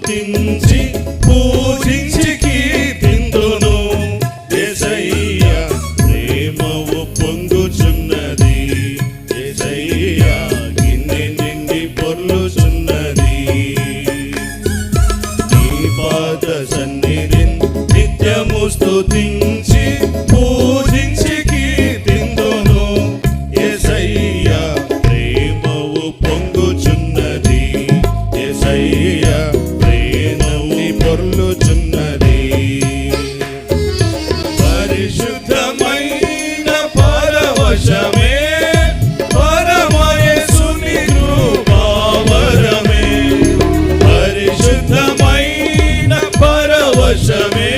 స్తుతించి పూజించి కీర్తింతును. యేసయ్యా ప్రేమవు పొంగుచున్నది, యేసయ్యా గిన్నె నిండి పొర్లుచున్నది. నీ పాద సన్నిధిని నిత్యము స్తుతించి పూజించి కీర్తింతును. యేసయ్యా ప్రేమవు పొంగుచున్నది, యేసయ్యా ప్రేమవు పొర్లుచున్నది. పరిశుద్ధమైన పరవశమే పరమయేసుని కృపావరమే. పరిశుద్ధమైన పరవశమే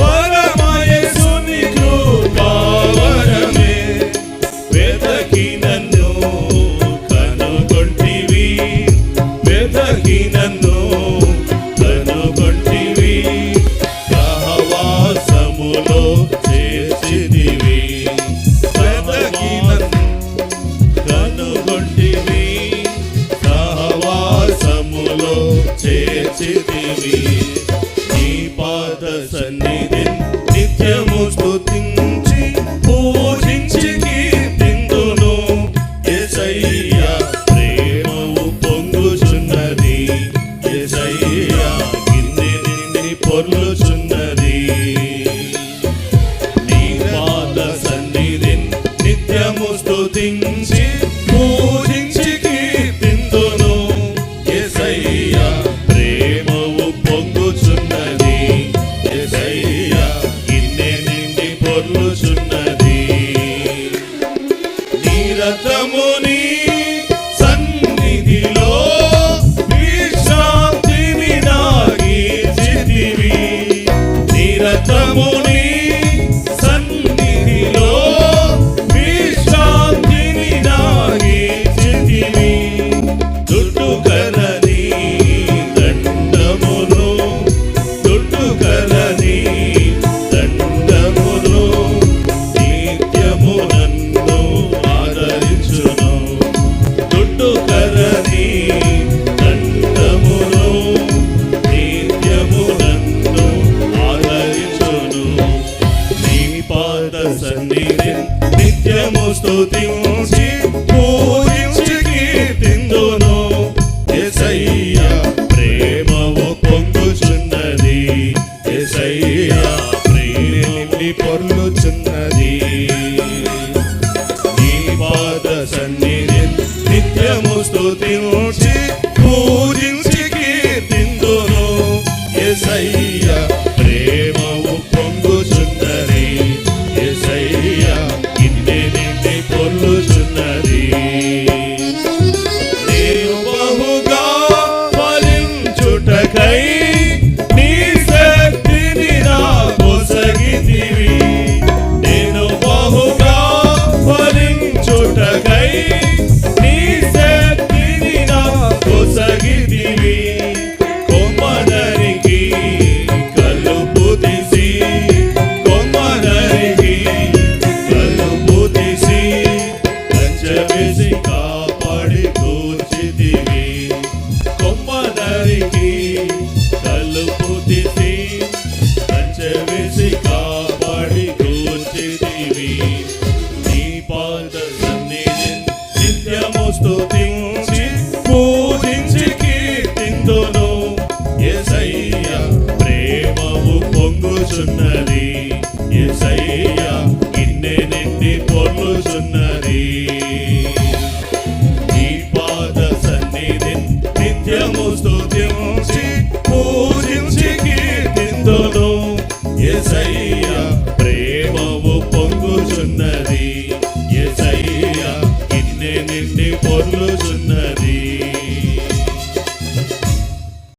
పరమయేసుని కృపావరమే. వెదకి నన్ను కనుగొంటివి, వెదకి నన్ను కనుగొంటివి, సహవాసములో చేసిదివి. వెదకి నన్ను కనుగొంటివి, సహవాసములో చేసిదివి. నీ పాద సన్నిధిని నిత్యము స్తుతించి పూజించి కీర్తింతును. యేసయ్యా ప్రేమవు పొంగుచున్నది, యేసయ్యా గిన్నె నిండి పొర్లుచున్నది. నీ పాద సన్నిధిని నిత్యము స్తుతించి పూజించి కీర్తింతును. యేసయ్యా ప్రేమవు పొంగుచున్నది, యేసయ్యా గిన్నె నిండి పొర్లుచున్నది. నిరతముని సన్నిధిలో విశ్రాంతిని నాగిచితివి. నిరతముని సన్నిధిలో విశ్రాంతిని నాగిచితివి. దుడ్డుకరని దండమును, దుడ్డుకరని దండమును నిత్యము నన్ను ఆదరించును. దుడ్డుకరని దండమును నిత్యము నన్ను ఆదరించును. నీ పాద సన్నిధిని నిత్యము స్తుతించి పూజించి కీర్తింతును. యేసయ్యా ప్రేమవు పొంగుచున్నది, యేసయ్యా ప్రేమని పొర్లుచున్నది. నీ పాద సన్నిధిని నిత్యము స్తుతించి పూజించి కీర్తింతును. యేసయ్యా ప్రేమవు పొంగుచున్నది, యేసయ్యా గిన్నె నిండి పొర్లుచున్నది. నేను బహుగా ఫలించుటకై నీ శక్తిని నాకొసగితివి. నేను బహుగా ఫలించుటకై నీ శక్తిని నాకొసగితివి. కొమ్మనరికి కలుపు తీసి, కొమ్మనరికి కలుపు తీసి, కంచెవేసి కాపాడి కూర్చితివి. కొమ్మనరికి కలుపు తీసి, కంచెవేసి కాపాడి కూర్చితివి. నీ పాద సన్నిధిని నిత్యము స్తుతించి పూజించి కీర్తింతును. యేసయ్యా ప్రేమవు పొంగుచున్నది, యేసయ్యా గిన్నె నిండి పొర్లుచున్నది. నీ పాద సన్నిధిని నిత్యము స్తుతించి పూజించి కీర్తింతును. యేసయ్యా